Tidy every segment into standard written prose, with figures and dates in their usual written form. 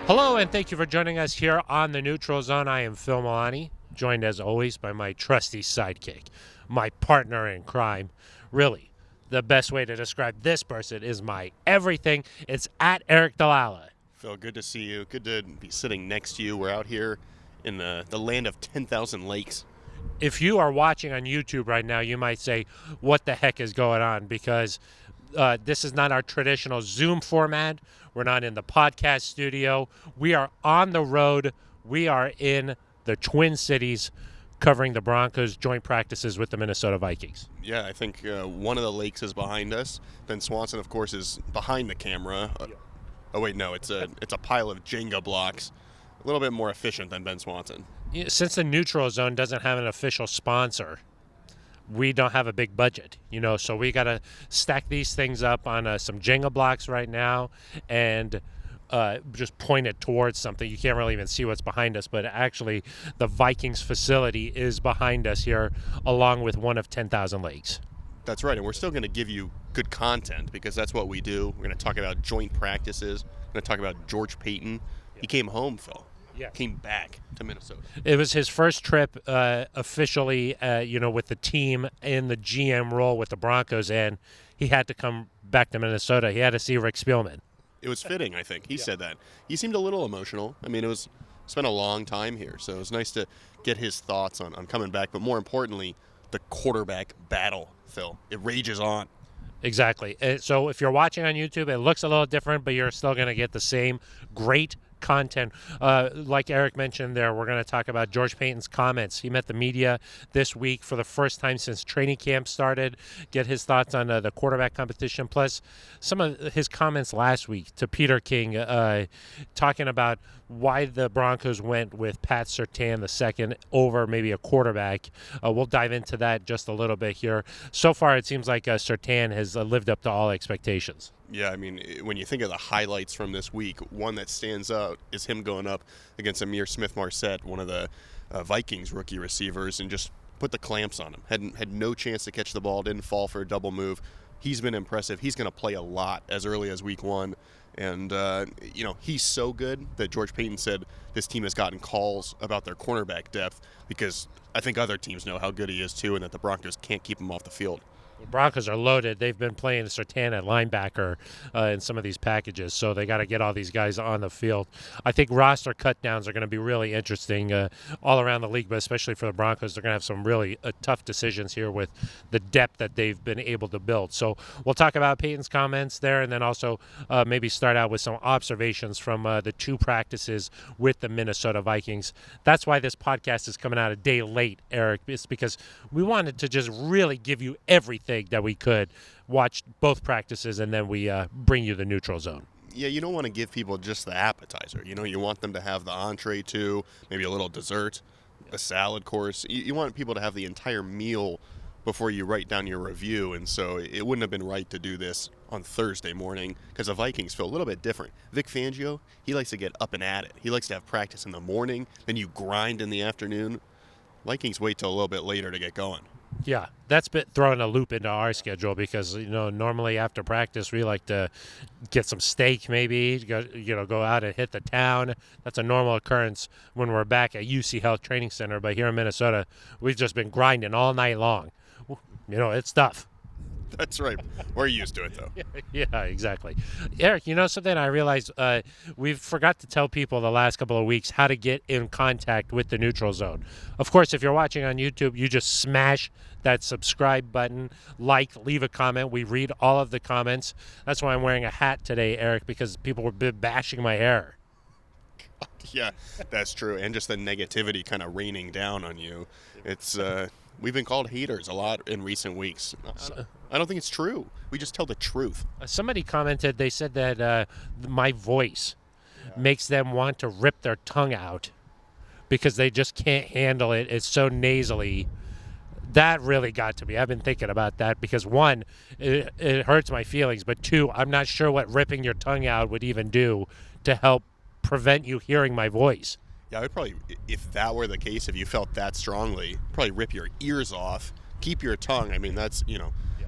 Hello, and thank you for joining us here on the Neutral Zone. I am Phil Milani, joined as always by my trusty sidekick, my partner in crime. Really, the best way to describe this person is my everything. It's at Eric Dalala. Phil, good to see you. Good to be sitting next to you. We're out here in the land of 10,000 lakes. If you are watching on YouTube right now, you might say, what the heck is going on? Because this is not our traditional Zoom format. We're not in the podcast studio. We are on the road. We are in the Twin Cities covering the Broncos joint practices with the Minnesota Vikings. Yeah, I think one of the lakes is behind us. Ben Swanson, of course, is behind the camera. Oh, wait, no, it's a pile of Jenga blocks. A little bit more efficient than Ben Swanson. Since the Neutral Zone doesn't have an official sponsor, we don't have a big budget, so we got to stack these things up on some Jenga blocks right now and just point it towards something. You can't really even see what's behind us, but actually the Vikings facility is behind us here along with one of 10,000 lakes. That's right, and we're still going to give you good content because that's what we do. We're going to talk about joint practices. We're going to talk about George Paton. He came home, Phil. Yeah. Came back to Minnesota. It was his first trip officially, with the team in the GM role with the Broncos, and he had to come back to Minnesota. He had to see Rick Spielman. It was fitting, I think. He said that. He seemed a little emotional. I mean, spent a long time here, so it was nice to get his thoughts on coming back. But more importantly, the quarterback battle, Phil. It rages on. Exactly. So if you're watching on YouTube, it looks a little different, but you're still going to get the same great content. Like Eric mentioned there, we're going to talk about George Paton's comments. He met the media this week for the first time since training camp started, get his thoughts on the quarterback competition, plus some of his comments last week to Peter King, talking about why the Broncos went with Pat Surtain II over maybe a quarterback. We'll dive into that just a little bit here. So far, it seems like Surtain has lived up to all expectations. Yeah, I mean, when you think of the highlights from this week, one that stands out is him going up against Amir Smith-Marset, one of the Vikings rookie receivers, and just put the clamps on him. Had no chance to catch the ball, didn't fall for a double move. He's been impressive. He's going to play a lot as early as week one. And, he's so good that George Paton said this team has gotten calls about their cornerback depth because I think other teams know how good he is, too, and that the Broncos can't keep him off the field. The Broncos are loaded. They've been playing Surtain at linebacker in some of these packages, so they got to get all these guys on the field. I think roster cutdowns are going to be really interesting all around the league, but especially for the Broncos. They're going to have some really tough decisions here with the depth that they've been able to build. So we'll talk about Paton's comments there and then also maybe start out with some observations from the two practices with the Minnesota Vikings. That's why this podcast is coming out a day late, Eric. It's because we wanted to just really give you everything that we could, watch both practices, and then we bring you the Neutral Zone. Yeah, you don't want to give people just the appetizer. You want them to have the entree too, maybe a little dessert, a salad course. You want people to have the entire meal before you write down your review, and so it wouldn't have been right to do this on Thursday morning because the Vikings feel a little bit different. Vic Fangio, he likes to get up and at it. He likes to have practice in the morning, then you grind in the afternoon. Vikings wait till a little bit later to get going. Yeah, that's been throwing a loop into our schedule because, normally after practice we like to get some steak maybe, go out and hit the town. That's a normal occurrence when we're back at UC Health Training Center. But here in Minnesota, we've just been grinding all night long. It's tough. That's right. We're used to it, though. Yeah, exactly. Eric, something I realized we've forgot to tell people the last couple of weeks how to get in contact with the Neutral Zone. Of course, if you're watching on YouTube, you just smash that subscribe button, leave a comment. We read all of the comments. That's why I'm wearing a hat today, Eric, because people were bashing my hair. Yeah, that's true. And just the negativity kind of raining down on you. It's we've been called haters a lot in recent weeks. I don't think it's true. We just tell the truth. Somebody commented, they said that my voice makes them want to rip their tongue out because they just can't handle it. It's so nasally. That really got to me. I've been thinking about that because, one, it hurts my feelings, but two, I'm not sure what ripping your tongue out would even do to help prevent you hearing my voice. Yeah, I would probably, if that were the case, if you felt that strongly, probably rip your ears off, keep your tongue. I mean, that's,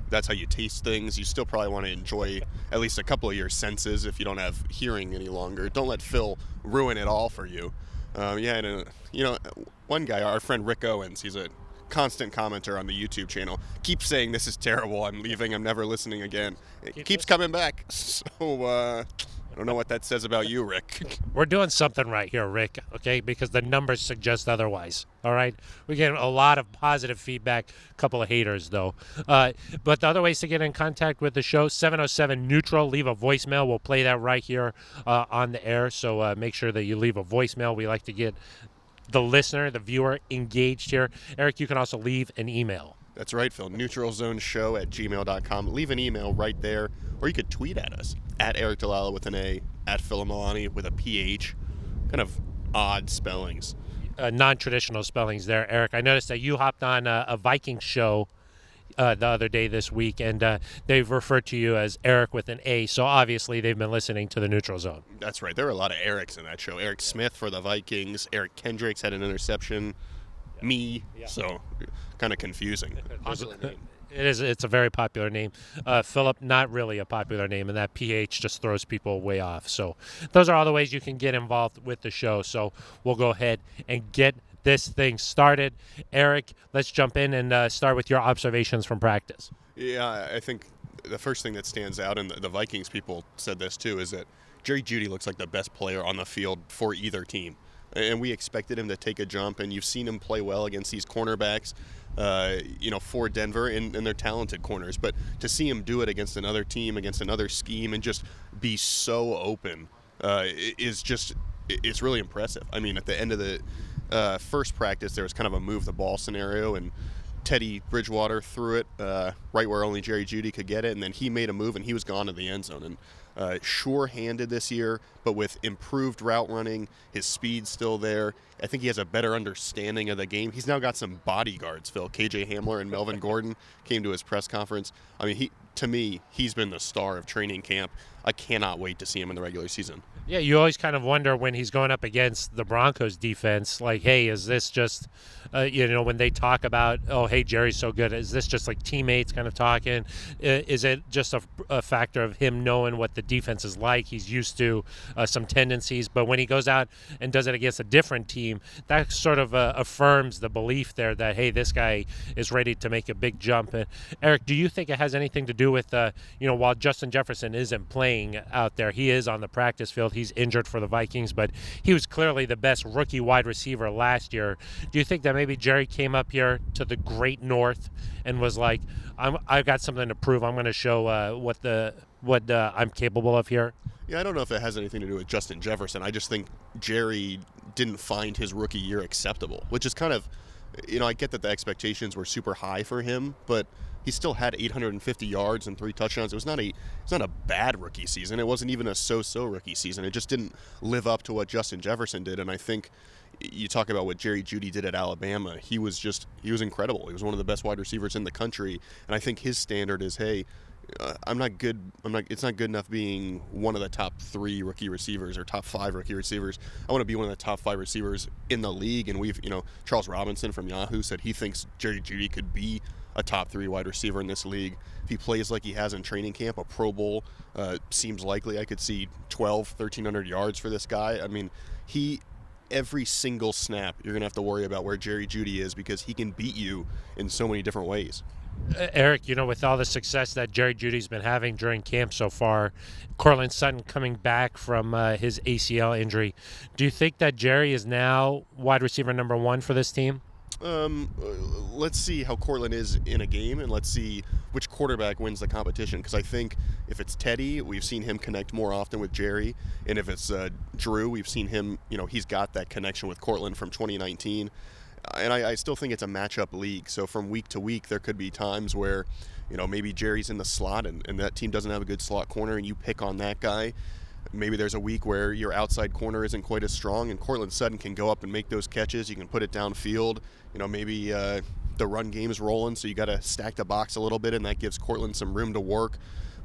that's how you taste things. You still probably want to enjoy at least a couple of your senses if you don't have hearing any longer. Don't let Phil ruin it all for you. One guy, our friend Rick Owens, he's a constant commenter on the YouTube channel, keeps saying this is terrible, I'm leaving, I'm never listening again. It keeps coming back. So I don't know what that says about you, Rick. We're doing something right here, Rick, okay, because the numbers suggest otherwise, all right? We're getting a lot of positive feedback, a couple of haters, though. But the other ways to get in contact with the show, 707-NEUTRAL, leave a voicemail. We'll play that right here on the air, so make sure that you leave a voicemail. We like to get the listener, the viewer, engaged here. Eric, you can also leave an email. That's right, Phil. neutralzoneshow@gmail.com. Leave an email right there, or you could tweet at us, at Eric Dalala with an A, at Phil Milani with a PH. Kind of odd spellings. Non-traditional spellings there, Eric. I noticed that you hopped on a Vikings show the other day this week, and they've referred to you as Eric with an A, so obviously they've been listening to the Neutral Zone. That's right. There were a lot of Erics in that show. Eric Smith for the Vikings. Eric Kendricks had an interception. Yeah. Me. Yeah. So kind of confusing. Popular name. It's a very popular name. Philip, not really a popular name, and that PH just throws people way off. So those are all the ways you can get involved with the show. So we'll go ahead and get this thing started. Eric, let's jump in and start with your observations from practice. Yeah, I think the first thing that stands out, and the Vikings people said this too, is that Jerry Jeudy looks like the best player on the field for either team. And we expected him to take a jump, and you've seen him play well against these cornerbacks, for Denver, and they're talented corners. But to see him do it against another team, against another scheme, and just be so open it's really impressive. I mean, at the end of the first practice, there was kind of a move the ball scenario, and Teddy Bridgewater threw it right where only Jerry Jeudy could get it, and then he made a move, and he was gone to the end zone. And sure-handed this year, but with improved route running, his speed's still there. I think he has a better understanding of the game. He's now got some bodyguards, Phil. KJ Hamler and Melvin Gordon came to his press conference. I mean, to me, he's been the star of training camp. I cannot wait to see him in the regular season. Yeah, you always kind of wonder when he's going up against the Broncos defense, like, hey, is this just, when they talk about, oh, hey, Jerry's so good, is this just like teammates kind of talking? Is it just a factor of him knowing what the defense is like? He's used to some tendencies, but when he goes out and does it against a different team, that sort of affirms the belief there that, hey, this guy is ready to make a big jump. Eric, do you think it has anything to do with, while Justin Jefferson isn't playing out there, he is on the practice field, he's injured for the Vikings, but he was clearly the best rookie wide receiver last year. Do you think that maybe Jerry came up here to the great north and was like, I've got something to prove, I'm going to show what I'm capable of here? Yeah, I don't know if it has anything to do with Justin Jefferson. I just think Jerry didn't find his rookie year acceptable, which is kind of, I get that the expectations were super high for him, but he still had 850 yards and 3 touchdowns. It's not a bad rookie season. It wasn't even a so-so rookie season. It just didn't live up to what Justin Jefferson did. And I think you talk about what Jerry Jeudy did at Alabama. He was incredible. He was one of the best wide receivers in the country. And I think his standard is, hey, I'm not good. It's not good enough being one of the top 3 rookie receivers or top 5 rookie receivers. I want to be one of the top 5 receivers in the league. And Charles Robinson from Yahoo said he thinks Jerry Jeudy could be a top 3 wide receiver in this league. If he plays like he has in training camp, a Pro Bowl seems likely. I could see 1,300 yards for this guy. I mean, every single snap, you're going to have to worry about where Jerry Jeudy is because he can beat you in so many different ways. Eric, with all the success that Jerry Judy's been having during camp so far, Courtland Sutton coming back from his ACL injury, do you think that Jerry is now wide receiver number 1 for this team? Let's see how Courtland is in a game, and let's see which quarterback wins the competition. Because I think if it's Teddy, we've seen him connect more often with Jerry, and if it's Drew, we've seen him. He's got that connection with Courtland from 2019, and I still think it's a matchup league. So from week to week, there could be times where maybe Jerry's in the slot, and that team doesn't have a good slot corner, and you pick on that guy. Maybe there's a week where your outside corner isn't quite as strong, and Courtland Sutton can go up and make those catches. You can put it downfield. Maybe the run game is rolling, so you got to stack the box a little bit, and that gives Courtland some room to work.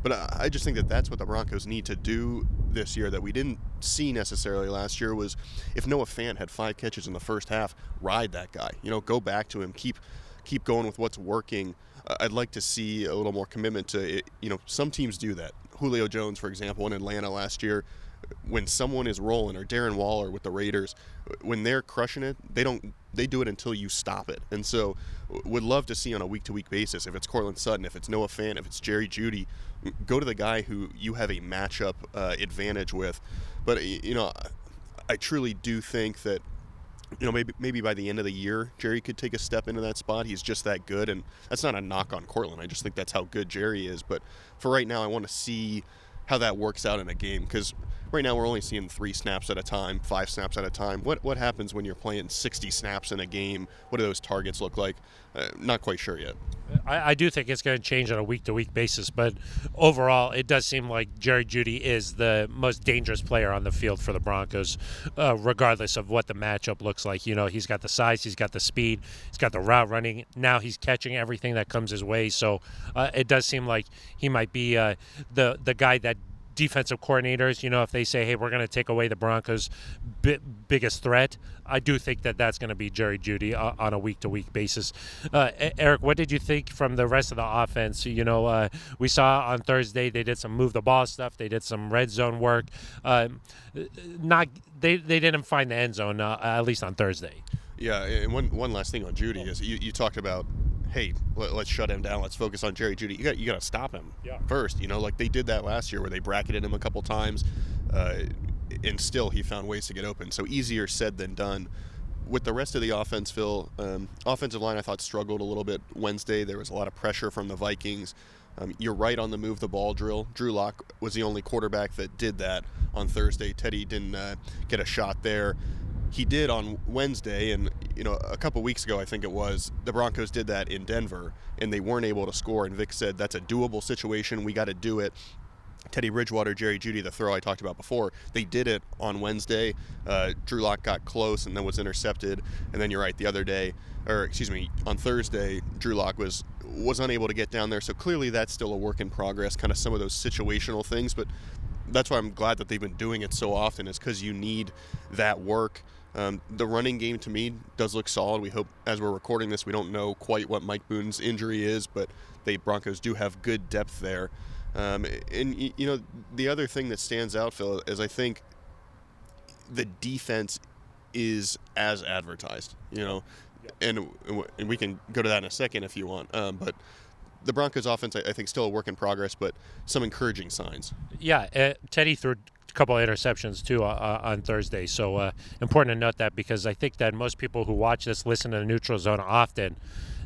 But I just think that's what the Broncos need to do this year that we didn't see necessarily last year was if Noah Fant had 5 catches in the first half, ride that guy. Go back to him, keep going with what's working. I'd like to see a little more commitment to it. Some teams do that. Julio Jones, for example, in Atlanta last year, when someone is rolling, or Darren Waller with the Raiders, when they're crushing it, they do it until you stop it. And so would love to see on a week-to-week basis, if it's Cortland Sutton, if it's Noah Fant, if it's Jerry Jeudy, go to the guy who you have a matchup advantage with. But I truly do think that maybe by the end of the year, Jerry could take a step into that spot. He's just that good, and that's not a knock on Cortland. I just think that's how good Jerry is. But for right now, I want to see how that works out in a game, because right now we're only seeing 3 snaps at a time, 5 snaps at a time. What happens when you're playing 60 snaps in a game? What do those targets look like? Not quite sure yet. I do think it's going to change on a week-to-week basis, but overall, it does seem like Jerry Jeudy is the most dangerous player on the field for the Broncos, regardless of what the matchup looks like. He's got the size, he's got the speed, he's got the route running. Now he's catching everything that comes his way, so it does seem like he might be the guy that defensive coordinators, if they say, hey, we're going to take away the Broncos' biggest threat, I do think that that's going to be Jerry Jeudy on a week-to-week basis. Eric, what did you think from the rest of the offense? We saw on Thursday they did some move-the-ball stuff. They did some red zone work. They didn't find the end zone, at least on Thursday. Yeah, and one last thing on Jeudy is you talked about, hey, let's shut him down. Let's focus on Jerry Jeudy. You got to stop him first. Like they did that last year where they bracketed him a couple times, and still he found ways to get open. So easier said than done. With the rest of the offense, Phil, offensive line I thought struggled a little bit Wednesday. There was a lot of pressure from the Vikings. You're right on the move the ball drill. Drew Lock was the only quarterback that did that on Thursday. Teddy didn't get a shot there. He did on Wednesday, and a couple weeks ago I think it was, the Broncos did that in Denver and they weren't able to score, and Vic said that's a doable situation, we got to do it. Teddy Bridgewater, Jerry Jeudy, the throw I talked about before, they did it on Wednesday. Drew Lock got close and then was intercepted, and then you're right, on Thursday Drew Lock was unable to get down there, so clearly that's still a work in progress, kind of some of those situational things, but that's why I'm glad that they've been doing it so often, is because you need that work. The running game, to me, does look solid. We hope, as we're recording this, we don't know quite what Mike Boone's injury is, but the Broncos do have good depth there. And the other thing that stands out, Phil, is I think the defense is as advertised, and we can go to that in a second if you want. But the Broncos offense, I think, still a work in progress, but some encouraging signs. Yeah, Teddy threw a couple of interceptions too on Thursday, so important to note that, because I think that most people who watch this listen to the Neutral Zone often.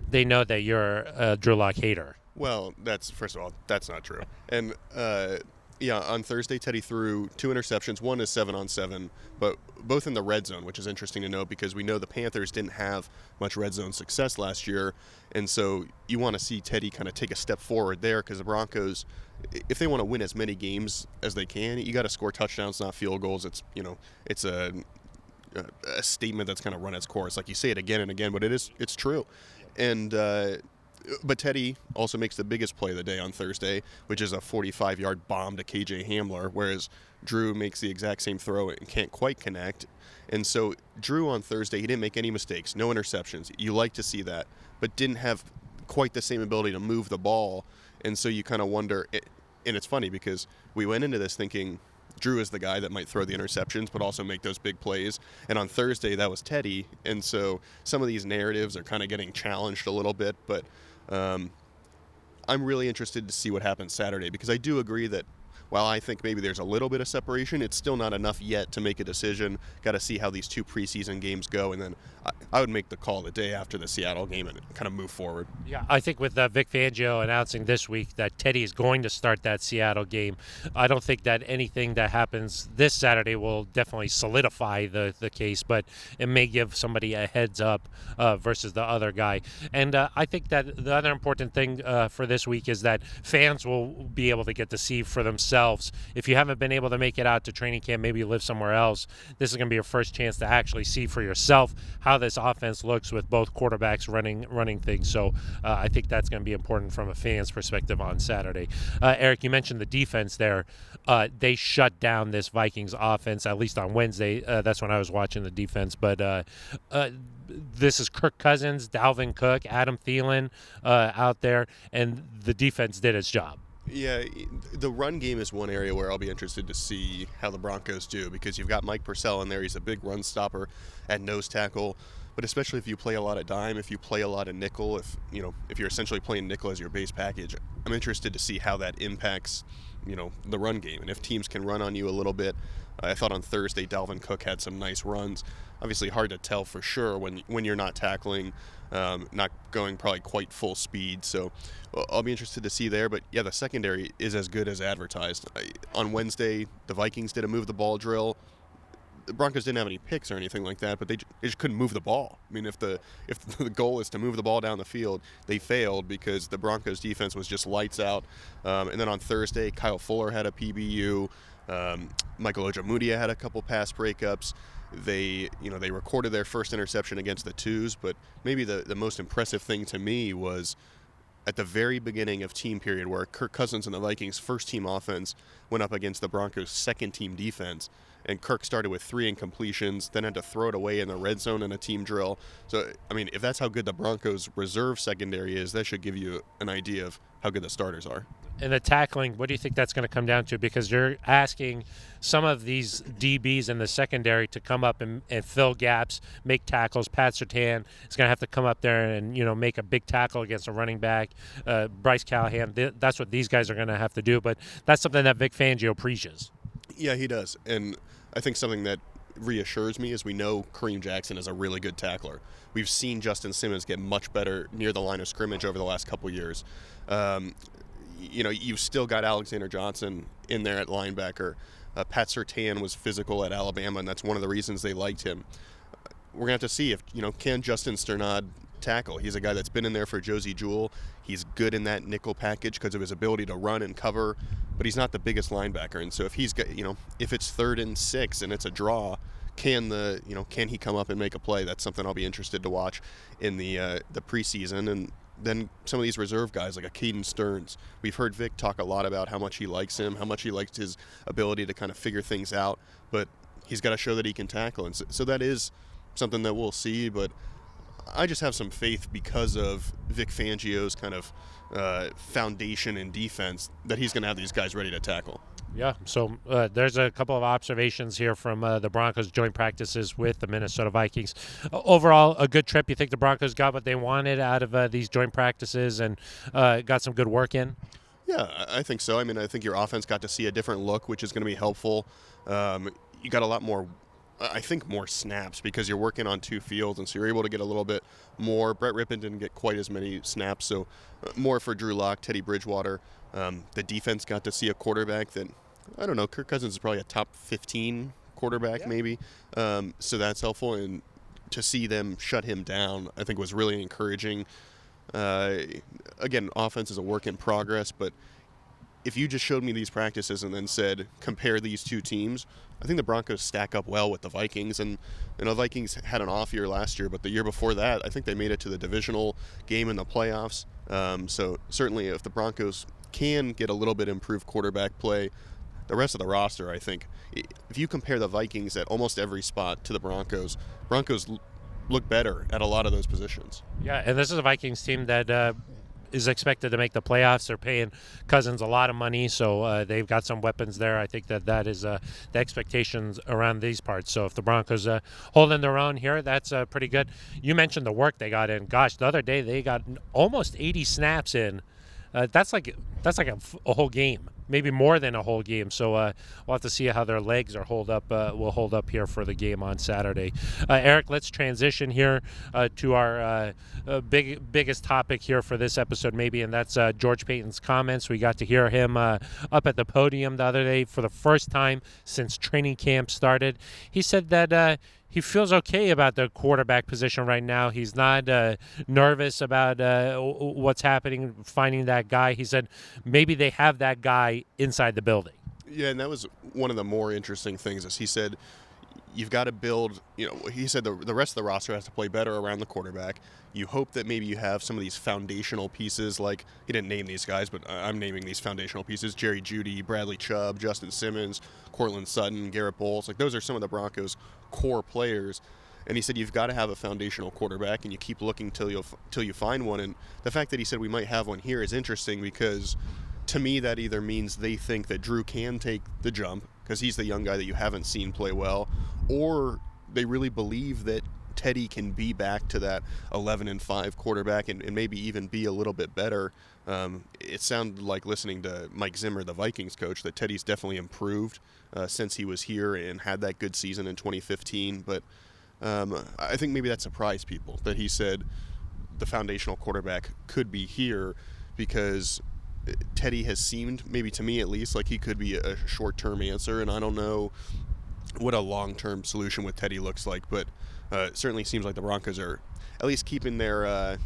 They know that you're a Drew Lock hater. Well, first of all, that's not true. And on Thursday, Teddy threw 2 interceptions. One is 7-on-7, but both in the red zone, which is interesting to note because we know the Panthers didn't have much red zone success last year. And so you want to see Teddy kind of take a step forward there, because the Broncos, if they want to win as many games as they can, you got to score touchdowns, not field goals. It's a statement that's kind of run its course. Like, you say it again and again, but it's true. And but Teddy also makes the biggest play of the day on Thursday, which is a 45-yard bomb to KJ Hamler, whereas Drew makes the exact same throw and can't quite connect. And so Drew on Thursday, he didn't make any mistakes, no interceptions. You like to see that, but didn't have quite the same ability to move the ball. And so you kind of wonder, and it's funny because we went into this thinking Drew is the guy that might throw the interceptions but also make those big plays. And on Thursday, that was Teddy. And so some of these narratives are kind of getting challenged a little bit, but I'm really interested to see what happens Saturday, because I do agree that while I think maybe there's a little bit of separation, it's still not enough yet to make a decision. Got to see how these 2 preseason games go, and then I would make the call the day after the Seattle game and kind of move forward. Yeah, I think with Vic Fangio announcing this week that Teddy is going to start that Seattle game, I don't think that anything that happens this Saturday will definitely solidify the case, but it may give somebody a heads up versus the other guy. And I think that the other important thing for this week is that fans will be able to get to see for themselves themselves. If you haven't been able to make it out to training camp, maybe you live somewhere else, this is going to be your first chance to actually see for yourself how this offense looks with both quarterbacks running things. So I think that's going to be important from a fan's perspective on Saturday. Eric, you mentioned the defense there. They shut down this Vikings offense, at least on Wednesday. That's when I was watching the defense. But this is Kirk Cousins, Dalvin Cook, Adam Thielen out there, and the defense did its job. Yeah, the run game is one area where I'll be interested to see how the Broncos do, because you've got Mike Purcell in there. He's a big run stopper at nose tackle, but especially if you play a lot of dime, if you play a lot of nickel, if you're essentially playing nickel as your base package, I'm interested to see how that impacts the run game, and if teams can run on you a little bit. I thought on Thursday Dalvin Cook had some nice runs. Obviously hard to tell for sure when you're not tackling, not going probably quite full speed. So I'll be interested to see there. But yeah, the secondary is as good as advertised. On Wednesday, the Vikings did a move the ball drill. The Broncos didn't have any picks or anything like that, but they just couldn't move the ball. I mean, if the goal is to move the ball down the field, they failed because the Broncos defense was just lights out. And then on Thursday, Kyle Fuller had a PBU. Michael Ojemudia had a couple pass breakups. They recorded their first interception against the twos, but maybe the most impressive thing to me was at the very beginning of team period, where Kirk Cousins and the Vikings' first-team offense went up against the Broncos' second-team defense, and Kirk started with 3 incompletions, then had to throw it away in the red zone in a team drill. So, I mean, if that's how good the Broncos' reserve secondary is, that should give you an idea of how good the starters are. And the tackling, what do you think that's going to come down to? Because you're asking some of these DBs in the secondary to come up and fill gaps, make tackles. Pat Surtain is going to have to come up there and make a big tackle against a running back. Bryce Callahan, that's what these guys are going to have to do. But that's something that Vic Fangio preaches. Yeah, he does. And I think something that reassures me is we know Kareem Jackson is a really good tackler. We've seen Justin Simmons get much better near the line of scrimmage over the last couple years. You've still got Alexander Johnson in there at linebacker. Pat Surtain was physical at Alabama, and that's one of the reasons they liked him. We're going to have to see if, can Justin Sternad tackle. He's a guy that's been in there for Josie Jewell. He's good in that nickel package because of his ability to run and cover, but he's not the biggest linebacker. And so if he's got, if it's 3rd and 6 and it's a draw, can he come up and make a play? That's something I'll be interested to watch in the preseason. And then some of these reserve guys like a Caden Stearns. We've heard Vic talk a lot about how much he likes him, how much he likes his ability to kind of figure things out, but he's got to show that he can tackle. And so that is something that we'll see, but I just have some faith because of Vic Fangio's kind of foundation in defense that he's going to have these guys ready to tackle. Yeah, so there's a couple of observations here from the Broncos' joint practices with the Minnesota Vikings. Overall, a good trip. You think the Broncos got what they wanted out of these joint practices and got some good work in? Yeah, I think so. I mean, I think your offense got to see a different look, which is going to be helpful. You got a lot more, I think, more snaps because you're working on 2 fields, and so you're able to get a little bit more. Brett Rippon didn't get quite as many snaps, so more for Drew Lock, Teddy Bridgewater. The defense got to see a quarterback that, I don't know, Kirk Cousins is probably a top 15 quarterback maybe, so that's helpful. And to see them shut him down, I think was really encouraging. Again, offense is a work in progress, but if you just showed me these practices and then said, compare these 2 teams, I think the Broncos stack up well with the Vikings. And the Vikings had an off year last year, but the year before that, I think they made it to the divisional game in the playoffs. So certainly if the Broncos can get a little bit improved quarterback play, the rest of the roster, I think, if you compare the Vikings at almost every spot to the Broncos look better at a lot of those positions. Yeah, and this is a Vikings team that is expected to make the playoffs. They're paying Cousins a lot of money, so they've got some weapons there. I think that is the expectations around these parts. So if the Broncos holding their own here, that's pretty good. You mentioned the work they got in. Gosh, the other day they got almost 80 snaps in. That's like a whole game, maybe more than a whole game. So we'll have to see how their legs are hold up. Will hold up here for the game on Saturday. Eric, let's transition here to our biggest topic here for this episode, maybe, and that's George Paton's comments. We got to hear him up at the podium the other day for the first time since training camp started. He said that he feels okay about the quarterback position right now. He's not nervous about what's happening, finding that guy. He said maybe they have that guy inside the building. Yeah, and that was one of the more interesting things is he said you've got to build, he said the rest of the roster has to play better around the quarterback. You hope that maybe you have some of these foundational pieces, like he didn't name these guys, but I'm naming these foundational pieces: Jerry Jeudy, Bradley Chubb, Justin Simmons, Cortland Sutton, Garrett Bowles. Like those are some of the Broncos' core players. And he said you've got to have a foundational quarterback, and you keep looking till you find one. And the fact that he said we might have one here is interesting because to me that either means they think that Drew can take the jump because he's the young guy that you haven't seen play well, or they really believe that Teddy can be back to that 11-5 quarterback and maybe even be a little bit better. It sounded like listening to Mike Zimmer, the Vikings coach, that Teddy's definitely improved since he was here and had that good season in 2015. But I think maybe that surprised people that he said the foundational quarterback could be here because Teddy has seemed, maybe to me at least, like he could be a short-term answer, and I don't know what a long-term solution with Teddy looks like, but it certainly seems like the Broncos are at least keeping their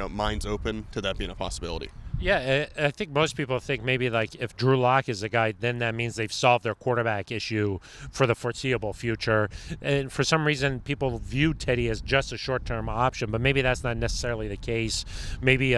minds open to that being a possibility. Yeah, I think most people think maybe like if Drew Lock is the guy, then that means they've solved their quarterback issue for the foreseeable future. And for some reason, people view Teddy as just a short-term option, but maybe that's not necessarily the case. Maybe,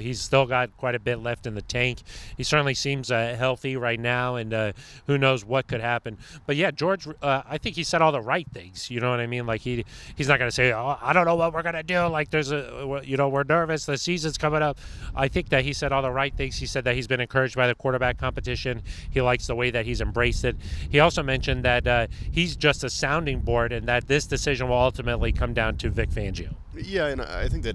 he's still got quite a bit left in the tank. He certainly seems healthy right now, and who knows what could happen. But yeah, George, I think he said all the right things. You know what I mean? Like he's not going to say, "Oh, I don't know what we're going to do." Like we're nervous. The season's coming up. I think that he said all the right things. He said that he's been encouraged by the quarterback competition. He likes the way that he's embraced it. He also mentioned that he's just a sounding board and that this decision will ultimately come down to Vic Fangio. Yeah, and I think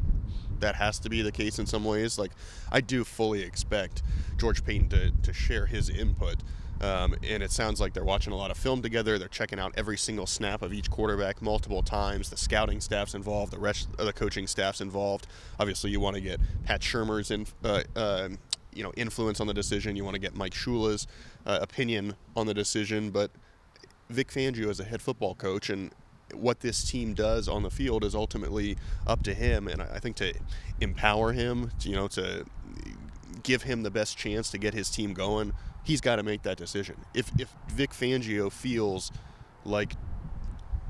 that has to be the case in some ways. Like, I do fully expect George Paton to share his input. And it sounds like they're watching a lot of film together. They're checking out every single snap of each quarterback multiple times. The scouting staff's involved. The rest of the coaching staff's involved. Obviously, you want to get Pat Shurmur's influence on the decision. You want to get Mike Shula's opinion on the decision. But Vic Fangio is a head football coach, and what this team does on the field is ultimately up to him. And I think to empower him, to give him the best chance to get his team going, he's got to make that decision. If Vic Fangio feels like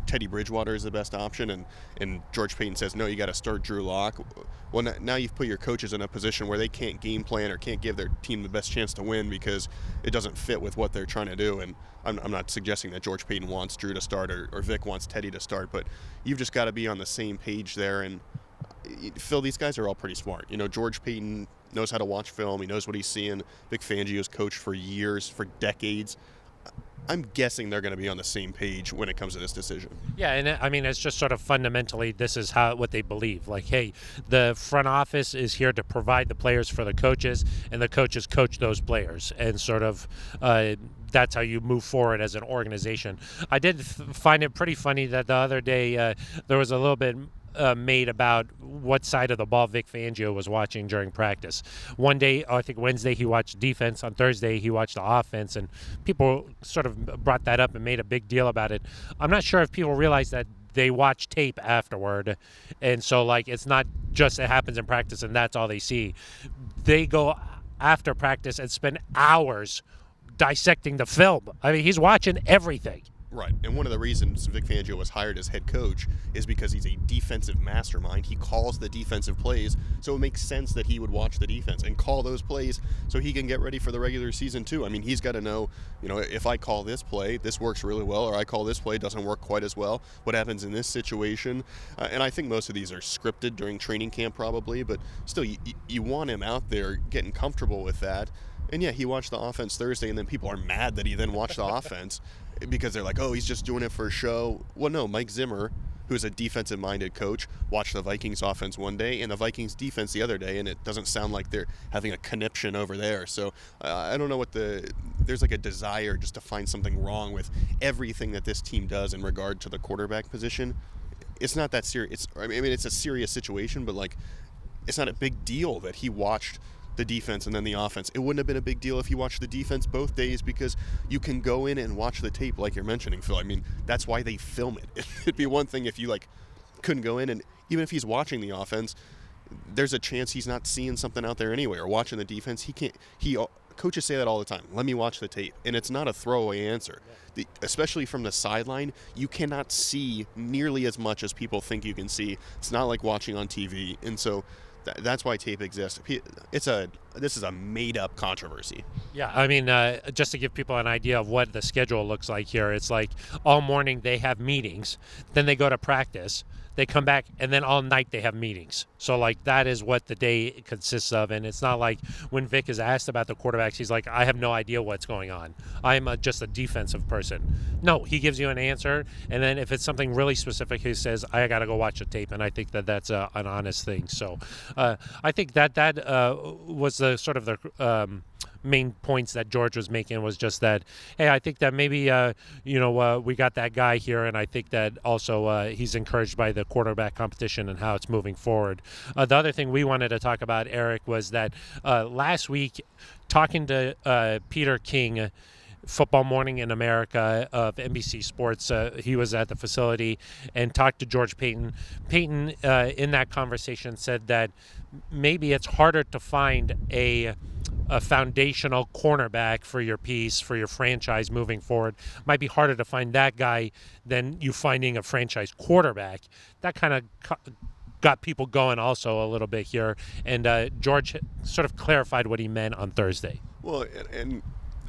Teddy Bridgewater is the best option and George Paton says, no, you got to start Drew Lock, well, now you've put your coaches in a position where they can't game plan or can't give their team the best chance to win because it doesn't fit with what they're trying to do. And I'm not suggesting that George Paton wants Drew to start or Vic wants Teddy to start, but you've just got to be on the same page there. And Phil, these guys are all pretty smart. George Paton knows how to watch film. He knows what he's seeing. Vic Fangio's coached for years, for decades. I'm guessing they're going to be on the same page when it comes to this decision. Yeah, and I mean, it's just sort of fundamentally, this is what they believe. Like, hey, the front office is here to provide the players for the coaches, and the coaches coach those players. And sort of that's how you move forward as an organization. I did find it pretty funny that the other day there was a little bit made about what side of the ball Vic Fangio was watching during practice. One day, I think Wednesday, he watched defense. On Thursday, he watched the offense, and people sort of brought that up and made a big deal about it. I'm not sure if people realize that they watch tape afterward, and so like it's not just it happens in practice and that's all they see. They go after practice and spend hours dissecting the film. I mean, he's watching everything. Right, and one of the reasons Vic Fangio was hired as head coach is because he's a defensive mastermind. He calls the defensive plays, so it makes sense that he would watch the defense and call those plays so he can get ready for the regular season too. I mean, he's got to know, if I call this play, this works really well, or I call this play, doesn't work quite as well. What happens in this situation? And I think most of these are scripted during training camp probably, but still, you want him out there getting comfortable with that. And yeah, he watched the offense Thursday, and then people are mad that he then watched the offense because they're like, oh, he's just doing it for a show. Well, no, Mike Zimmer, who's a defensive-minded coach, watched the Vikings offense one day and the Vikings defense the other day, and it doesn't sound like they're having a conniption over there. So I don't know there's like a desire just to find something wrong with everything that this team does in regard to the quarterback position. It's not that serious. It's a serious situation, but like, it's not a big deal that he watched the defense and then the offense. It wouldn't have been a big deal if you watched the defense both days because you can go in and watch the tape like you're mentioning, Phil. I mean, that's why they film it. It'd be one thing if you couldn't go in, and even if he's watching the offense, there's a chance he's not seeing something out there anyway, or watching the defense. He coaches say that all the time. Let me watch the tape. And it's not a throwaway answer. Especially from the sideline, you cannot see nearly as much as people think you can see. It's not like watching on TV. And so that's why tape exists. This is a made-up controversy. Yeah, I mean, just to give people an idea of what the schedule looks like here, it's like all morning they have meetings, then they go to practice, they come back, and then all night they have meetings. So, like, that is what the day consists of. And it's not like when Vic is asked about the quarterbacks, he's like, I have no idea what's going on. I'm just a defensive person. No, he gives you an answer. And then if it's something really specific, he says, I got to go watch the tape. And I think that that's an honest thing. So I think that was the sort of the main points that George was making, was just that, hey, I think that maybe, we got that guy here, and I think that also he's encouraged by the quarterback competition and how it's moving forward. The other thing we wanted to talk about, Eric, was that last week, talking to Peter King, Football Morning in America of NBC Sports, he was at the facility and talked to George Paton. Paton, in that conversation, said that maybe it's harder to find a foundational cornerback for your piece, for your franchise moving forward. Might be harder to find that guy than you finding a franchise quarterback. That kind of got people going also a little bit here. And George sort of clarified what he meant on Thursday. Well, and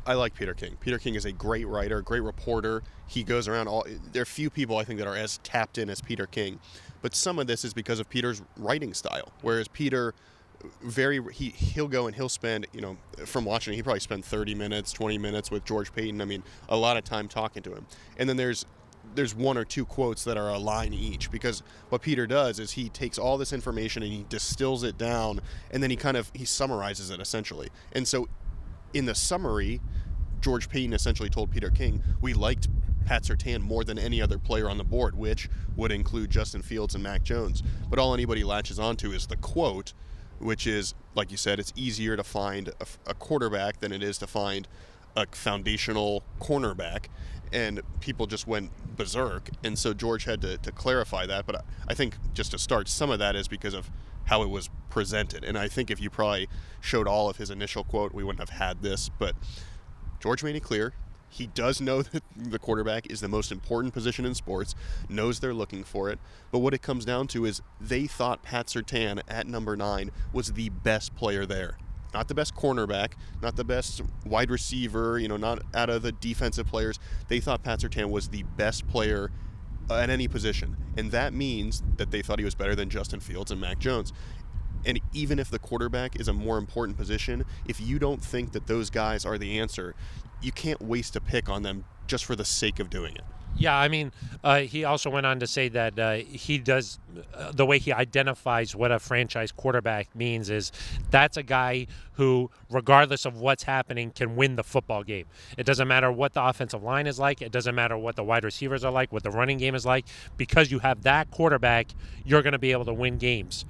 I like Peter King. Peter King is a great writer, great reporter. He goes around there are few people I think that are as tapped in as Peter King. But some of this is because of Peter's writing style. Whereas Peter he'll go and he'll spend, from watching, he probably spent 30 minutes, 20 minutes with George Paton. I mean, a lot of time talking to him. And then there's one or two quotes that are a line each, because what Peter does is he takes all this information and he distills it down, and then he summarizes it essentially. And so in the summary, George Paton essentially told Peter King, we liked Pat Surtain more than any other player on the board, which would include Justin Fields and Mac Jones. But all anybody latches onto is the quote, which is, like you said, it's easier to find a quarterback than it is to find a foundational cornerback. And people just went berserk. And so George had to clarify that. But I think just to start, some of that is because of how it was presented. And I think if you probably showed all of his initial quote, we wouldn't have had this. But George made it clear. He does know that the quarterback is the most important position in sports, knows they're looking for it. But what it comes down to is they thought Pat Surtain at number 9 was the best player there. Not the best cornerback, not the best wide receiver, not out of the defensive players. They thought Pat Surtain was the best player at any position. And that means that they thought he was better than Justin Fields and Mac Jones. And even if the quarterback is a more important position, if you don't think that those guys are the answer, you can't waste a pick on them just for the sake of doing it. Yeah, I mean, he also went on to say that he does the way he identifies what a franchise quarterback means is that's a guy who, regardless of what's happening, can win the football game. It doesn't matter what the offensive line is like. It doesn't matter what the wide receivers are like, what the running game is like. Because you have that quarterback, you're going to be able to win games.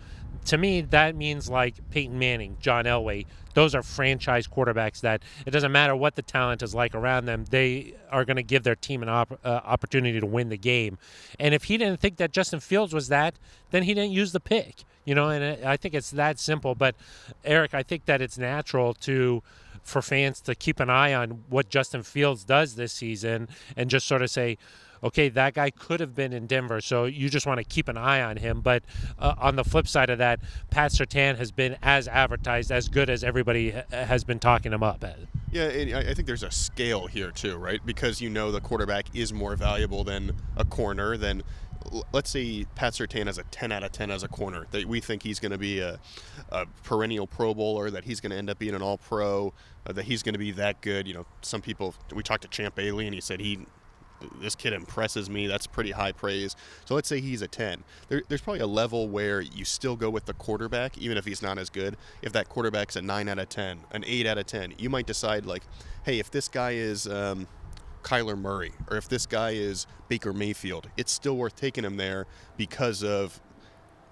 To me, that means like Peyton Manning, John Elway. Those are franchise quarterbacks that it doesn't matter what the talent is like around them. They are going to give their team an opportunity to win the game. And if he didn't think that Justin Fields was that, then he didn't use the pick. And I think it's that simple. But, Eric, I think that it's natural for fans to keep an eye on what Justin Fields does this season and just sort of say, okay, that guy could have been in Denver, so you just want to keep an eye on him. But on the flip side of that, Pat Surtain has been as advertised, as good as everybody has been talking him up as. Yeah, and I think there's a scale here too, right? Because the quarterback is more valuable than a corner. Then let's say Pat Surtain has a 10 out of 10 as a corner. That we think he's going to be a perennial Pro Bowler, that he's going to end up being an All-Pro, that he's going to be that good. Some people, we talked to Champ Bailey, and he said this kid impresses me. That's pretty high praise. So let's say he's a 10. There's probably a level where you still go with the quarterback, even if he's not as good. If that quarterback's a 9 out of 10, an 8 out of 10, you might decide, like, hey, if this guy is Kyler Murray, or if this guy is Baker Mayfield, it's still worth taking him there because of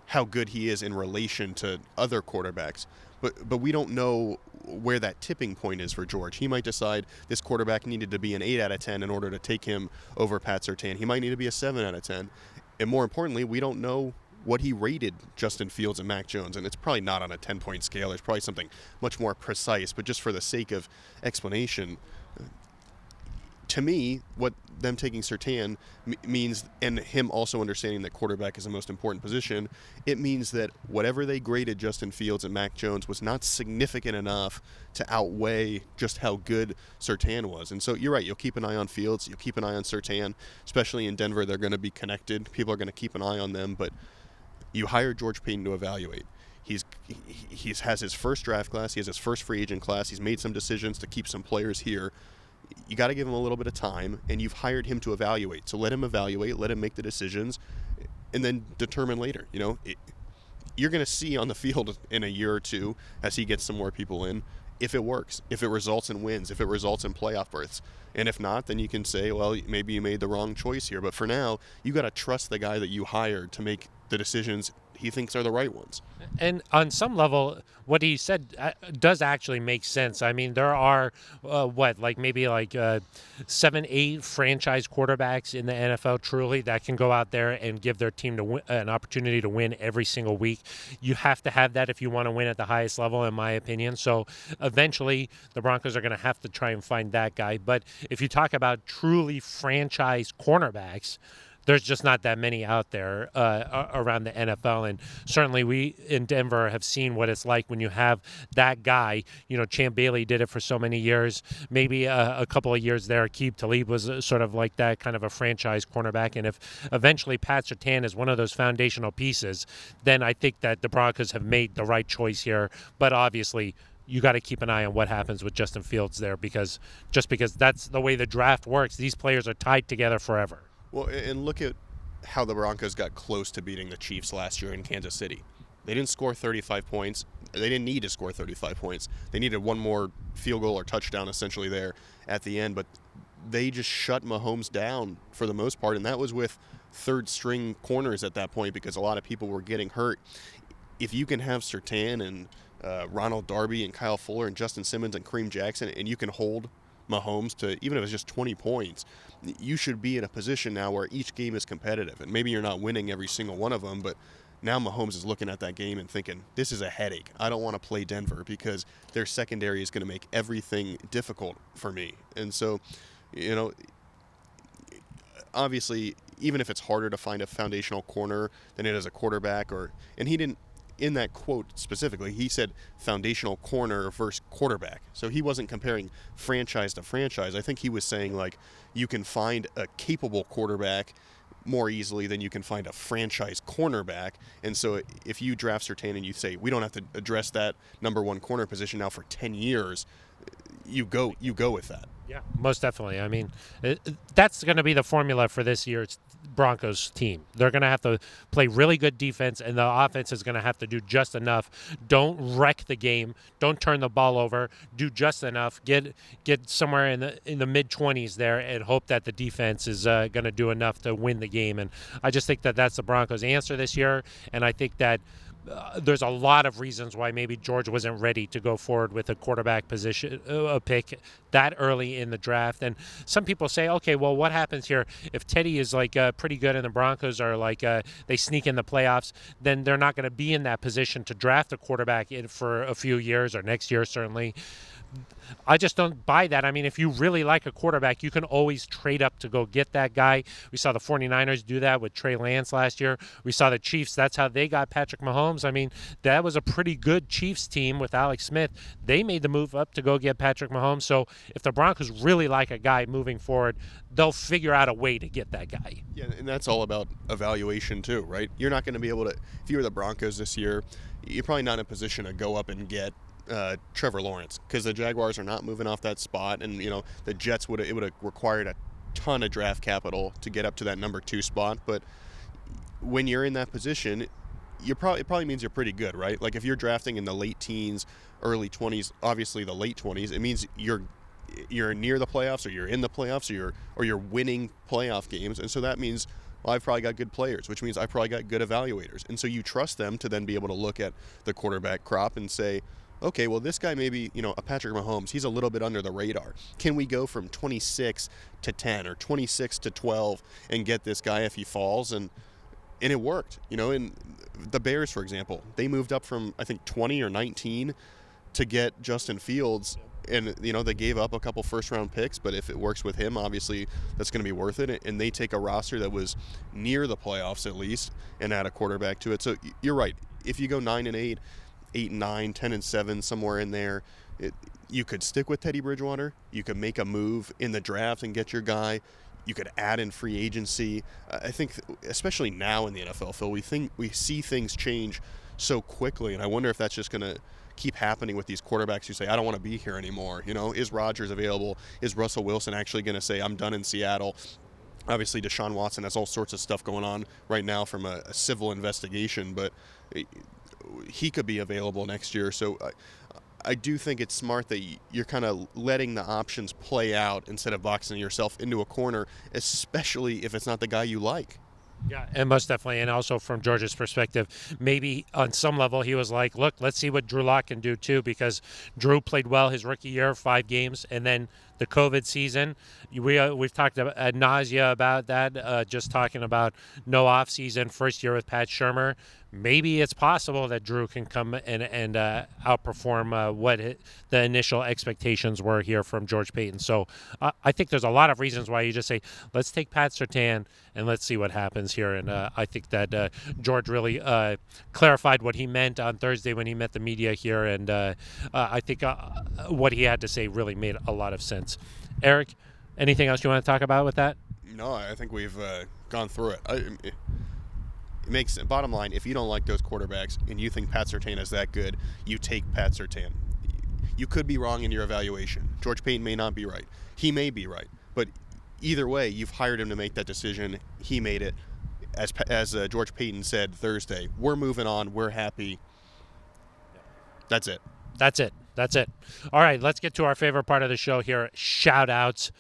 how good he is in relation to other quarterbacks. But we don't know where that tipping point is for George. He might decide this quarterback needed to be an 8 out of 10 in order to take him over Pat Surtain. He might need to be a 7 out of 10. And more importantly, we don't know what he rated Justin Fields and Mac Jones, and it's probably not on a 10-point scale. There's probably something much more precise, but just for the sake of explanation, to me, what them taking Surtain means, and him also understanding that quarterback is the most important position, it means that whatever they graded Justin Fields and Mac Jones was not significant enough to outweigh just how good Surtain was. And so you're right, you'll keep an eye on Fields, you'll keep an eye on Surtain, especially in Denver. They're going to be connected. People are going to keep an eye on them, but you hired George Paton to evaluate. He has his first draft class. He has his first free agent class. He's made some decisions to keep some players here. You got to give him a little bit of time, and you've hired him to evaluate. So let him evaluate, let him make the decisions, and then determine later. You're going to see on the field in a year or two as he gets some more people in if it works, if it results in wins, if it results in playoff berths. And if not, then you can say, well, maybe you made the wrong choice here. But for now, you got to trust the guy that you hired to make the decisions he thinks are the right ones. And on some level, what he said does actually make sense. I mean, there are, maybe 7, 8 franchise quarterbacks in the NFL truly that can go out there and give their team an opportunity to win every single week. You have to have that if you want to win at the highest level, in my opinion. So eventually, the Broncos are going to have to try and find that guy. But if you talk about truly franchise cornerbacks, there's just not that many out there around the NFL. And certainly we in Denver have seen what it's like when you have that guy. Champ Bailey did it for so many years. Maybe a couple of years there, Aqib Talib was sort of like that kind of a franchise cornerback. And if eventually Pat Surtain is one of those foundational pieces, then I think that the Broncos have made the right choice here. But obviously, you got to keep an eye on what happens with Justin Fields there, because that's the way the draft works. These players are tied together forever. Well, and look at how the Broncos got close to beating the Chiefs last year in Kansas City. They didn't score 35 points. They didn't need to score 35 points. They needed one more field goal or touchdown essentially there at the end, but they just shut Mahomes down for the most part, and that was with third-string corners at that point because a lot of people were getting hurt. If you can have Surtain and Ronald Darby and Kyle Fuller and Justin Simmons and Kareem Jackson, and you can hold Mahomes to, even if it's just 20 points, you should be in a position now where each game is competitive. And maybe you're not winning every single one of them, but now Mahomes is looking at that game and thinking, this is a headache. I don't want to play Denver because their secondary is going to make everything difficult for me. And so, obviously, even if it's harder to find a foundational corner than it is a quarterback, and he didn't, in that quote specifically, he said foundational corner versus quarterback. So he wasn't comparing franchise to franchise. I think he was saying, you can find a capable quarterback more easily than you can find a franchise cornerback. And so if you draft Surtain and you say, we don't have to address that number one corner position now for 10 years, you go with that. Yeah, most definitely. I mean, that's going to be the formula for this year's Broncos team. They're going to have to play really good defense, and the offense is going to have to do just enough. Don't wreck the game. Don't turn the ball over. Do just enough. Get somewhere in the mid-20s there, and hope that the defense is going to do enough to win the game. And I just think that that's the Broncos' answer this year, and I think that there's a lot of reasons why maybe George wasn't ready to go forward with a quarterback position pick that early in the draft. And some people say, okay, well, what happens here if Teddy is pretty good and the Broncos are they sneak in the playoffs? Then they're not going to be in that position to draft a quarterback for a few years or next year certainly. I just don't buy that. I mean, if you really like a quarterback, you can always trade up to go get that guy. We saw the 49ers do that with Trey Lance last year. We saw the Chiefs. That's how they got Patrick Mahomes. I mean, that was a pretty good Chiefs team with Alex Smith. They made the move up to go get Patrick Mahomes. So if the Broncos really like a guy moving forward, they'll figure out a way to get that guy. Yeah, and that's all about evaluation too, right? You're not going to be able to, if you were the Broncos this year, you're probably not in a position to go up and get Trevor Lawrence, because the Jaguars are not moving off that spot, and the Jets would have required a ton of draft capital to get up to that number 2 spot. But when you're in that position, it probably means you're pretty good, right? Like if you're drafting in the late teens, early 20s, obviously the late 20s, it means you're near the playoffs, or you're in the playoffs, or you're winning playoff games, and so that means, well, I've probably got good players, which means I probably got good evaluators, and so you trust them to then be able to look at the quarterback crop and say, okay, well, this guy maybe, a Patrick Mahomes, he's a little bit under the radar. Can we go from 26 to 10 or 26 to 12 and get this guy if he falls? And And it worked. In the Bears, for example, they moved up from, I think, 20 or 19 to get Justin Fields. And, they gave up a couple first-round picks, but if it works with him, obviously that's going to be worth it. And they take a roster that was near the playoffs at least and add a quarterback to it. So you're right. If you go 9-8, 8-9, 10-7, somewhere in there, you could stick with Teddy Bridgewater. You could make a move in the draft and get your guy. You could add in free agency. I think, especially now in the NFL, Phil, we see things change so quickly, and I wonder if that's just going to keep happening with these quarterbacks who say, I don't want to be here anymore. Is Rodgers available? Is Russell Wilson actually going to say, I'm done in Seattle? Obviously, Deshaun Watson has all sorts of stuff going on right now from a civil investigation, but he could be available next year. So I do think it's smart that you're kind of letting the options play out instead of boxing yourself into a corner, especially if it's not the guy you like. Yeah, and most definitely. And also from George's perspective, maybe on some level he was like, look, let's see what Drew Lock can do too, because Drew played well his rookie year, 5 games, and then the COVID season. We've talked ad nausea about that, just talking about no off season, first year with Pat Shurmur. Maybe it's possible that Drew can come and outperform what the initial expectations were here from George Paton. So I think there's a lot of reasons why you just say, let's take Pat Surtain and let's see what happens here. And I think that George really clarified what he meant on Thursday when he met the media here. And I think what he had to say really made a lot of sense. Eric, anything else you want to talk about with that? No, I think we've gone through it. It makes bottom line, if you don't like those quarterbacks and you think Pat Surtain is that good, you take Pat Surtain. You could be wrong in your evaluation. George Paton may not be right. He may be right. But either way, you've hired him to make that decision. He made it. As George Paton said Thursday, we're moving on. We're happy. That's it. That's it. All right, let's get to our favorite part of the show here, shout-outs.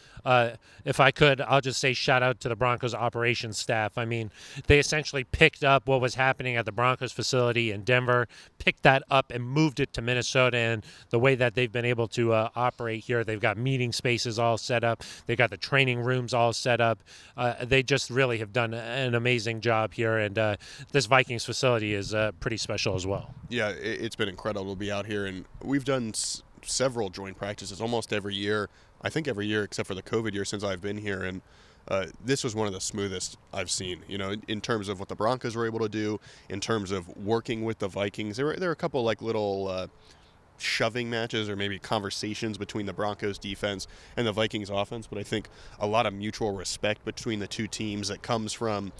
If I could, I'll just say shout out to the Broncos operations staff. I mean, they essentially picked up what was happening at the Broncos facility in Denver, picked that up and moved it to Minnesota, and the way that they've been able to operate here, they've got meeting spaces all set up. They've got the training rooms all set up. They just really have done an amazing job here, and this Vikings facility is pretty special as well. Yeah, it's been incredible to be out here, and we've done several joint practices almost every year. I think every year except for the COVID year since I've been here, and this was one of the smoothest I've seen, in terms of what the Broncos were able to do, in terms of working with the Vikings. There were a couple like little shoving matches or maybe conversations between the Broncos defense and the Vikings offense, but I think a lot of mutual respect between the two teams that comes from,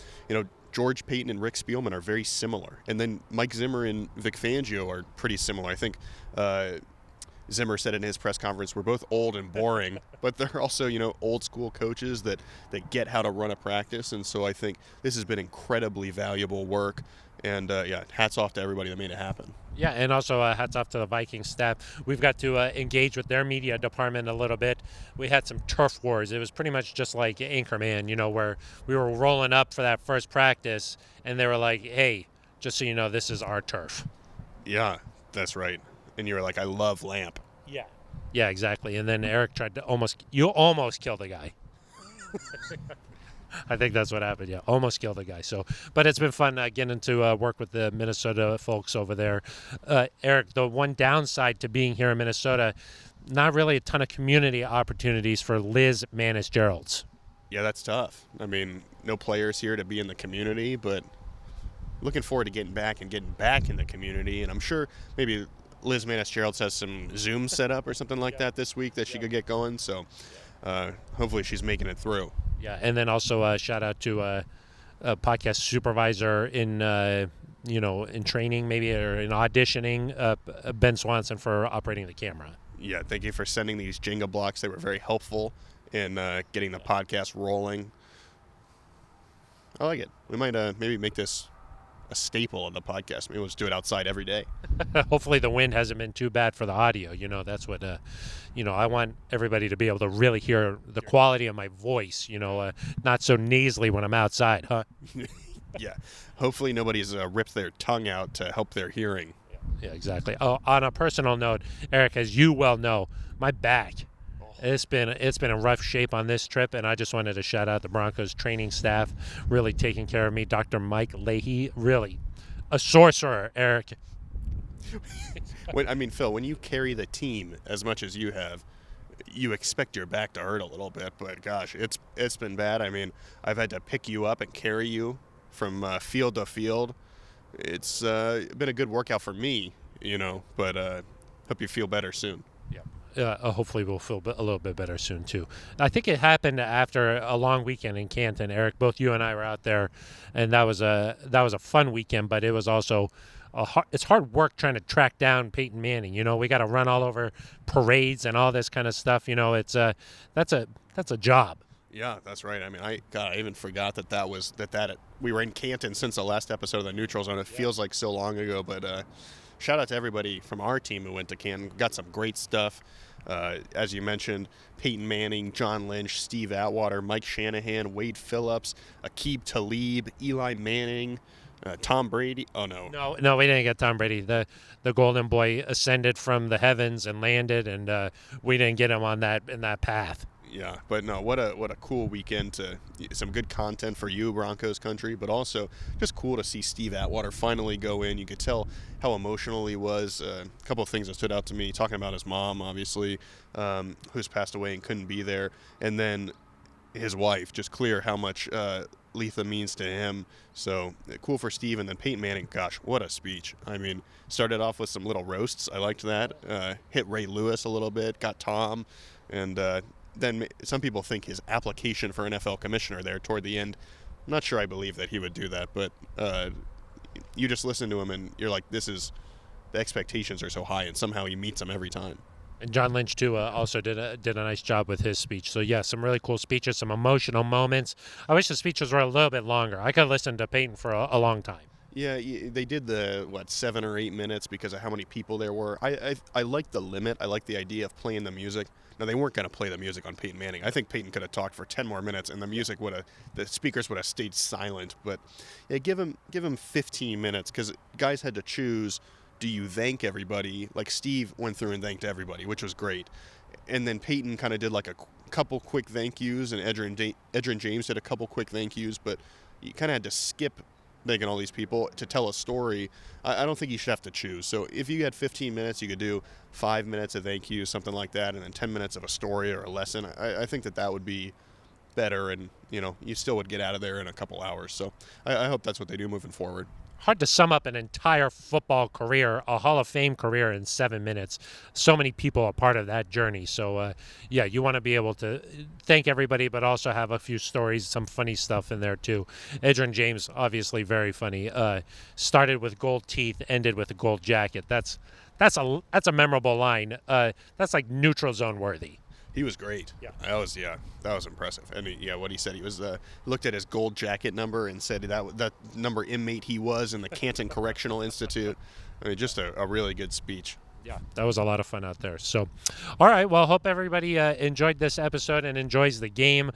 George Paton and Rick Spielman are very similar, and then Mike Zimmer and Vic Fangio are pretty similar. I think Zimmer said in his press conference, we're both old and boring, but they're also, old school coaches that get how to run a practice. And so I think this has been incredibly valuable work. And hats off to everybody that made it happen. Yeah, and also hats off to the Vikings staff. We've got to engage with their media department a little bit. We had some turf wars. It was pretty much just like Anchorman, where we were rolling up for that first practice, and they were like, hey, just so you know, this is our turf. Yeah, that's right. And you were like, I love Lamp. Yeah. Yeah, exactly. And then Eric tried to almost kill the guy. I think that's what happened. Yeah, almost killed the guy. So, but it's been fun getting to work with the Minnesota folks over there. Eric, the one downside to being here in Minnesota, not really a ton of community opportunities for Liz Manis-Gerald's. Yeah, that's tough. I mean, no players here to be in the community, but looking forward to getting back in the community. And I'm sure maybe Liz Manis-Gerald's has some Zoom set up or something like that this week that she could get going. So hopefully she's making it through. Yeah, and then also shout out to a podcast supervisor in in training maybe or in auditioning, Ben Swanson, for operating the camera. Yeah, thank you for sending these Jenga blocks. They were very helpful in getting the podcast rolling. I like it. We might maybe make this a staple of the podcast. Maybe let's do it outside every day. Hopefully the wind hasn't been too bad for the audio. That's what, I want everybody to be able to really hear the quality of my voice, not so nasally when I'm outside, huh? Yeah. Hopefully nobody's ripped their tongue out to help their hearing. Yeah, exactly. Oh, on a personal note, Eric, as you well know, my back it's been a rough shape on this trip, and I just wanted to shout out the Broncos training staff, really taking care of me. Dr. Mike Leahy, really a sorcerer, Eric. Phil, when you carry the team as much as you have, you expect your back to hurt a little bit, but gosh, it's been bad. I mean, I've had to pick you up and carry you from field to field. It's been a good workout for me, but hope you feel better soon. Yeah. Hopefully we'll feel a little bit better soon too. I think it happened after a long weekend in Canton. Eric, both you and I were out there, and that was a fun weekend, but it was also it's hard work trying to track down Peyton Manning. We got to run all over parades and all this kind of stuff. It's that's a job. Yeah, that's right. I mean, I even forgot that we were in Canton since the last episode of the Neutral Zone. It feels like so long ago, but shout out to everybody from our team who went to Canton. Got some great stuff. As you mentioned, Peyton Manning, John Lynch, Steve Atwater, Mike Shanahan, Wade Phillips, Aqib Talib, Eli Manning, Tom Brady. Oh, no. No, we didn't get Tom Brady. The golden boy ascended from the heavens and landed, and we didn't get him in that path. Yeah, but no, what a cool weekend. Some good content for you, Broncos country, but also just cool to see Steve Atwater finally go in. You could tell how emotional he was. A couple of things that stood out to me, talking about his mom, obviously, who's passed away and couldn't be there, and then his wife, just clear how much Letha means to him. So cool for Steve. And then Peyton Manning, gosh, what a speech. I mean, started off with some little roasts. I liked that. Hit Ray Lewis a little bit, got Tom, and then some people think his application for NFL commissioner there toward the end, I'm not sure I believe that he would do that, but you just listen to him and you're like, the expectations are so high, and somehow he meets them every time. And John Lynch, too, also did a nice job with his speech. So, yeah, some really cool speeches, some emotional moments. I wish the speeches were a little bit longer. I could have listened to Peyton for a long time. Yeah, they did 7 or 8 minutes because of how many people there were. I like the limit. I like the idea of playing the music. Now, they weren't going to play the music on Peyton Manning. I think Peyton could have talked for 10 more minutes, and the speakers would have stayed silent. But yeah, give him 15 minutes, because guys had to choose. Do you thank everybody? Like Steve went through and thanked everybody, which was great. And then Peyton kind of did like a couple quick thank yous, and Edgerrin James did a couple quick thank yous, but you kind of had to skip thanking all these people to tell a story. I don't think you should have to choose. So if you had 15 minutes, you could do 5 minutes of thank you, something like that, and then 10 minutes of a story or a lesson. I think that would be better, and you still would get out of there in a couple hours. So I hope that's what they do moving forward. Hard to sum up an entire football career, a Hall of Fame career, in 7 minutes. So many people are part of that journey. So, yeah, you want to be able to thank everybody, but also have a few stories, some funny stuff in there, too. Edgerrin James, obviously very funny. Started with gold teeth, ended with a gold jacket. That's a memorable line. That's like Neutral Zone worthy. He was great. Yeah. That was impressive. I mean, what he said, he was looked at his gold jacket number and said that number inmate he was in the Canton Correctional Institute. I mean, just a really good speech. Yeah, that was a lot of fun out there. So, all right, well, hope everybody enjoyed this episode and enjoys the game.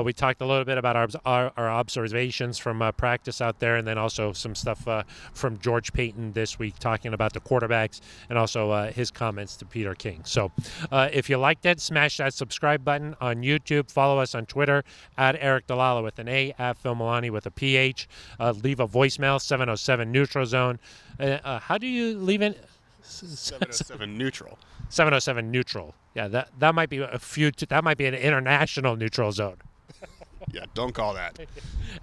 We talked a little bit about our observations from practice out there, and then also some stuff from George Paton this week, talking about the quarterbacks and also his comments to Peter King. So if you liked it, smash that subscribe button on YouTube. Follow us on Twitter at Eric Dalala with an A, at Phil Milani with a PH. Leave a voicemail, 707 Neutral Zone. How do you leave it? 707 neutral. 707 neutral. Yeah, that might be that might be an international neutral zone. Yeah, don't call that.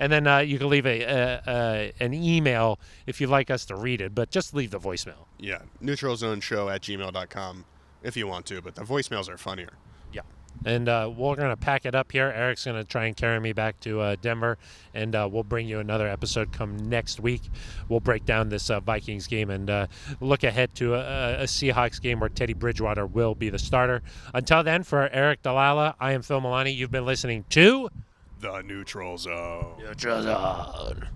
And then you can leave an email if you'd like us to read it, but just leave the voicemail. Yeah, neutralzoneshow@gmail.com if you want to, but the voicemails are funnier. Yeah. And we're going to pack it up here. Eric's going to try and carry me back to Denver, and we'll bring you another episode come next week. We'll break down this Vikings game and look ahead to a Seahawks game where Teddy Bridgewater will be the starter. Until then, for Eric Dalala, I am Phil Milani. You've been listening to The Neutral Zone. Neutral Zone.